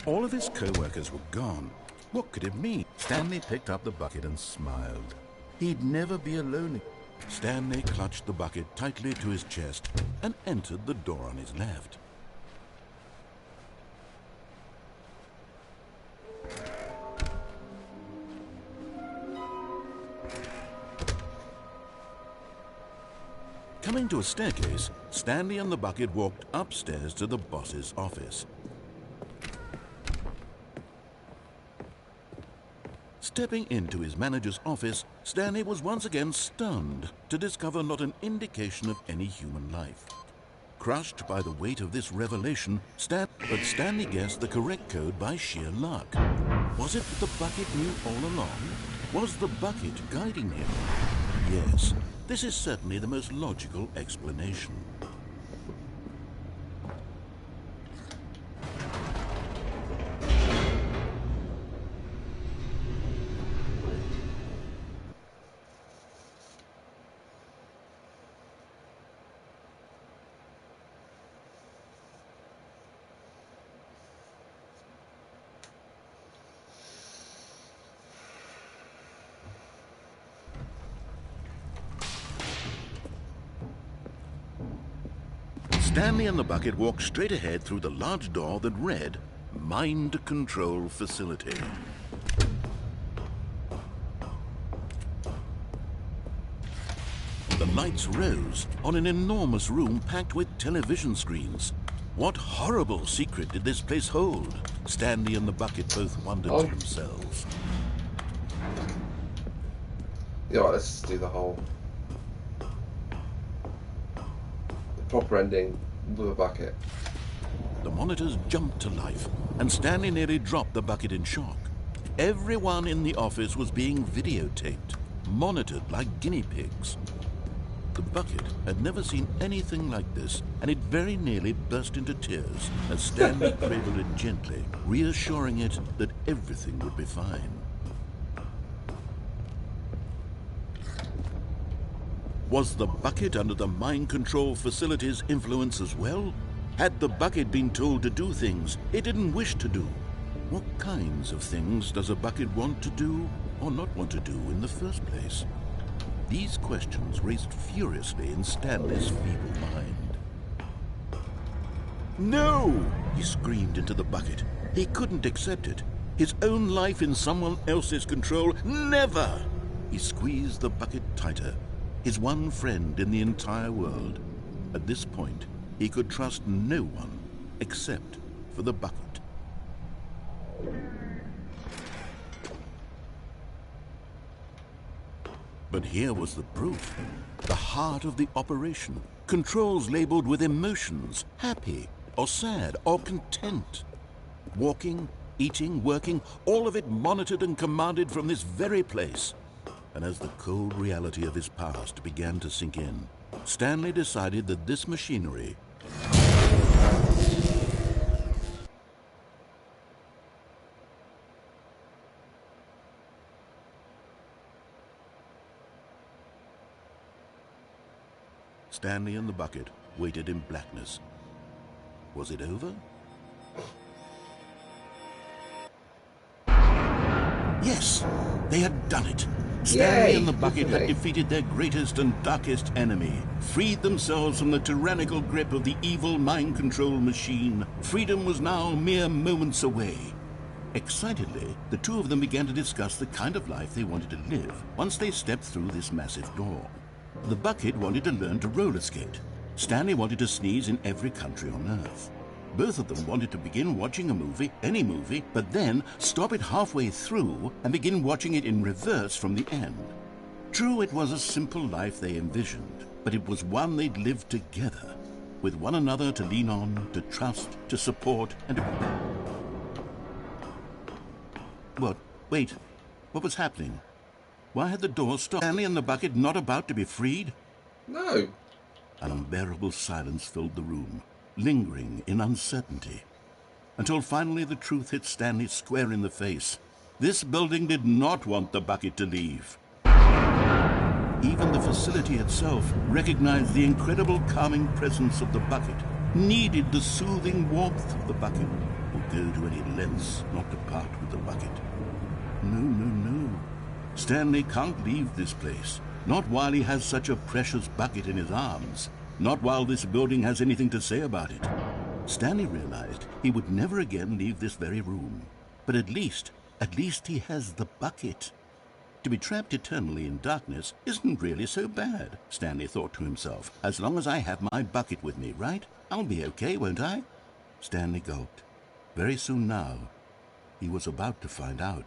All of his co-workers were gone. What could it mean? Stanley picked up the bucket and smiled. He'd never be alone. Stanley clutched the bucket tightly to his chest and entered the door on his left. Coming to a staircase, Stanley and the bucket walked upstairs to the boss's office. Stepping into his manager's office, Stanley was once again stunned to discover not an indication of any human life. Crushed by the weight of this revelation, but Stanley guessed the correct code by sheer luck. Was it that the bucket knew all along? Was the bucket guiding him? Yes, this is certainly the most logical explanation. Stanley and the bucket walked straight ahead through the large door that read, Mind Control Facility. The lights rose on an enormous room packed with television screens. What horrible secret did this place hold? Stanley and the bucket both wondered to themselves. Yeah, let's do the whole proper ending with a bucket. The monitors jumped to life, and Stanley nearly dropped the bucket in shock. Everyone in the office was being videotaped, monitored like guinea pigs. The bucket had never seen anything like this, and it very nearly burst into tears as Stanley cradled it gently, reassuring it that everything would be fine. Was the bucket under the mind control facility's influence as well? Had the bucket been told to do things it didn't wish to do? What kinds of things does a bucket want to do or not want to do in the first place? These questions raced furiously in Stanley's feeble mind. No! He screamed into the bucket. He couldn't accept it. His own life in someone else's control, never! He squeezed the bucket tighter. His one friend in the entire world. At this point, he could trust no one except for the bucket. But here was the proof. The heart of the operation. Controls labeled with emotions, happy or sad or content. Walking, eating, working, all of it monitored and commanded from this very place. And as the cold reality of his past began to sink in, Stanley decided that this machinery Stanley and the bucket waited in blackness. Was it over? Yes, they had done it. Stanley and the bucket had defeated their greatest and darkest enemy, freed themselves from the tyrannical grip of the evil mind control machine. Freedom was now mere moments away. Excitedly, the two of them began to discuss the kind of life they wanted to live once they stepped through this massive door. The bucket wanted to learn to roller skate. Stanley wanted to sneeze in every country on Earth. Both of them wanted to begin watching a movie, any movie, but then stop it halfway through and begin watching it in reverse from the end. True, it was a simple life they envisioned, but it was one they'd lived together, with one another to lean on, to trust, to support, and to... What? Wait. What was happening? Why had the door stopped? Stanley and the bucket not about to be freed? No. An unbearable silence filled the room, lingering in uncertainty, until finally the truth hit Stanley square in the face. This building did not want the bucket to leave. Even the facility itself recognized the incredible calming presence of the bucket, needed the soothing warmth of the bucket, go to any lengths not to part with the bucket. No, no, no. Stanley can't leave this place. Not while he has such a precious bucket in his arms. Not while this building has anything to say about it. Stanley realized he would never again leave this very room. But at least he has the bucket. To be trapped eternally in darkness isn't really so bad, Stanley thought to himself. As long as I have my bucket with me, right? I'll be okay, won't I? Stanley gulped. Very soon now, he was about to find out.